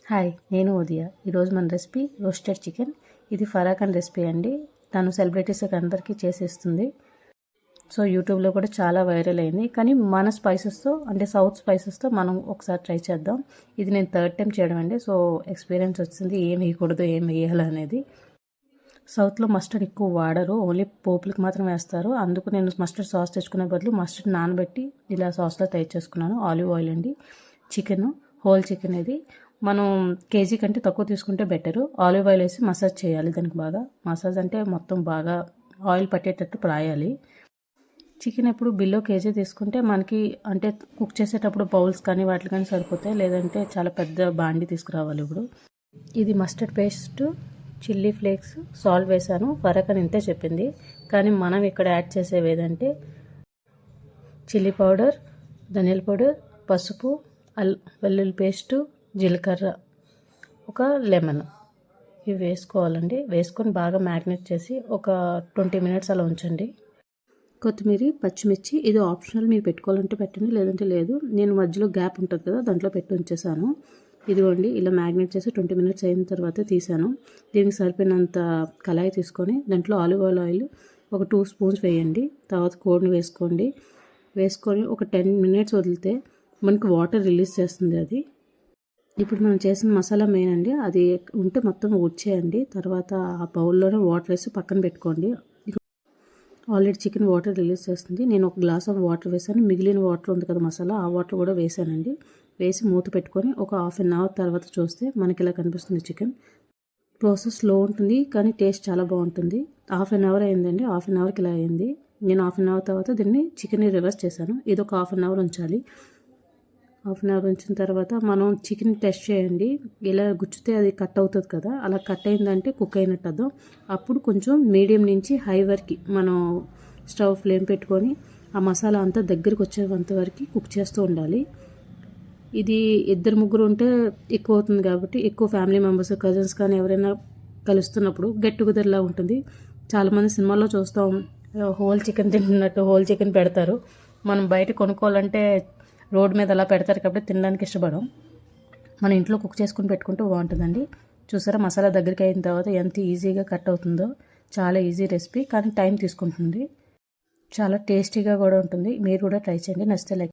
Hi, నేను ఉదయ. ఈరోజు మన రెసిపీ రోస్టెడ్ చికెన్. ఇది ఫరాఖాన్ రెసిపీ అండి. తను సెలబ్రిటీస్కి అందరికీ చేసేస్తుంది. సో యూట్యూబ్లో కూడా చాలా వైరల్ అయింది. కానీ మన స్పైసెస్తో, అంటే సౌత్ స్పైసెస్తో మనం ఒకసారి ట్రై చేద్దాం. ఇది నేను థర్డ్ టైం చేయడం అండి. సో ఎక్స్పీరియన్స్ వచ్చింది ఏం వేయకూడదు, ఏం వేయాలి అనేది. సౌత్లో మస్టర్డ్ ఎక్కువ వాడరు, ఓన్లీ పోపులకు మాత్రం వేస్తారు. అందుకు నేను మస్టర్డ్ సాస్ తెచ్చుకునే బదులు మస్టర్డ్ నానబెట్టి ఇలా సాస్లో తయారు చేసుకున్నాను. ఆలివ్ ఆయిల్ అండి, చికెన్, హోల్ చికెన్. ఇది మనం కేజీ కంటే తక్కువ తీసుకుంటే బెటరు. ఆలివ్ ఆయిల్ వేసి మసాజ్ చేయాలి దానికి బాగా. మసాజ్ అంటే మొత్తం బాగా ఆయిల్ పట్టేటట్టు రాయాలి. చికెన్ ఎప్పుడు బిలో కేజీ తీసుకుంటే మనకి అంటే కుక్ చేసేటప్పుడు బౌల్స్ కానీ వాటి కానీ సరిపోతాయి. లేదంటే చాలా పెద్ద బాండి తీసుకురావాలి. ఇప్పుడు ఇది mustard paste, chilli flakes, salt వేసాను. ఫరాఖాన్ ఇంతే చెప్పింది. కానీ మనం ఇక్కడ యాడ్ చేసేవి ఏదంటే చిల్లీ పౌడర్, ధనియాల పౌడర్, పసుపు, వెల్లుల్లి పేస్టు, జీలకర్ర, ఒక లెమన్, ఇవి వేసుకోవాలండి. వేసుకొని బాగా మ్యారినేట్ చేసి ఒక 20 మినిట్స్ అలా ఉంచండి. కొత్తిమీర, పచ్చిమిర్చి ఇది ఆప్షనల్, మీరు పెట్టుకోవాలంటే పెట్టండి, లేదంటే లేదు. నేను మధ్యలో గ్యాప్ ఉంటుంది కదా, దాంట్లో పెట్టి ఉంచేసాను. ఇదిగోండి, ఇలా మ్యారినేట్ చేసి 20 మినిట్స్ అయిన తర్వాత తీసాను. దీనికి సరిపోయినంత కళాయి తీసుకొని దాంట్లో ఆలివ్ ఆయిల్ ఒక 2 స్పూన్స్ వేయండి. తర్వాత కోడిని వేసుకొని ఒక 10 మినిట్స్ వదిలితే మనకు వాటర్ రిలీజ్ చేస్తుంది అది. ఇప్పుడు మనం చేసిన మసాలా మెయిన్ అండి. అది ఉంటే మొత్తం ఊడ్చేయండి. తర్వాత ఆ బౌల్లోనే వాటర్ వేసి పక్కన పెట్టుకోండి. ఆల్రెడీ చికెన్ వాటర్ రిలీజ్ చేస్తుంది. నేను ఒక గ్లాస్ ఆఫ్ వాటర్ వేసాను. మిగిలిన వాటర్ ఉంది కదా మసాలా, ఆ వాటర్ కూడా వేసానండి. వేసి మూత పెట్టుకొని ఒక హాఫ్ అన్ అవర్ తర్వాత చూస్తే మనకి ఇలా కనిపిస్తుంది చికెన్. ప్రాసెస్ స్లో ఉంటుంది కానీ టేస్ట్ చాలా బాగుంటుంది. హాఫ్ అన్ అవర్ అయిందండి. హాఫ్ అన్ అవర్కి ఇలా అయింది. నేను హాఫ్ అన్ అవర్ తర్వాత దీన్ని చికెన్ని రివర్స్ చేశాను. ఇది ఒక హాఫ్ అన్ అవర్ ఉంచాలి. హాఫ్ అన్ అవర్ ఉంచిన తర్వాత మనం చికెన్ టెస్ట్ చేయండి. ఇలా గుచ్చితే అది కట్ అవుతుంది కదా, అలా కట్ అయిందంటే కుక్ అయినట్టు అర్థం. అప్పుడు కొంచెం మీడియం నుంచి హై వరకు మనం స్టవ్ ఫ్లేమ్ పెట్టుకొని ఆ మసాలా అంతా దగ్గరికి వచ్చేంత వరకు కుక్ చేస్తూ ఉండాలి. ఇది 2-3 ఉంటే ఎక్కువ అవుతుంది కాబట్టి, ఎక్కువ ఫ్యామిలీ మెంబర్స్, కజిన్స్ కానీ ఎవరైనా కలుస్తున్నప్పుడు గెట్ టుగెదర్లా ఉంటుంది. చాలామంది సినిమాల్లో చూస్తాం, హోల్ చికెన్ తింటున్నట్టు హోల్ చికెన్ పెడతారు. మనం బయట కొనుక్కోవాలంటే రోడ్ మీద అలా పెడతారు కాబట్టి తినడానికి ఇష్టపడం. మన ఇంట్లో కుక్ చేసుకుని పెట్టుకుంటూ బాగుంటుందండి. చూసారా మసాలా దగ్గరికి అయిన తర్వాత ఎంత ఈజీగా కట్ అవుతుందో. చాలా ఈజీ రెసిపీ, కానీ టైం తీసుకుంటుంది. చాలా టేస్టీగా కూడా ఉంటుంది. మీరు కూడా ట్రై చేయండి. నచ్చితే లైక్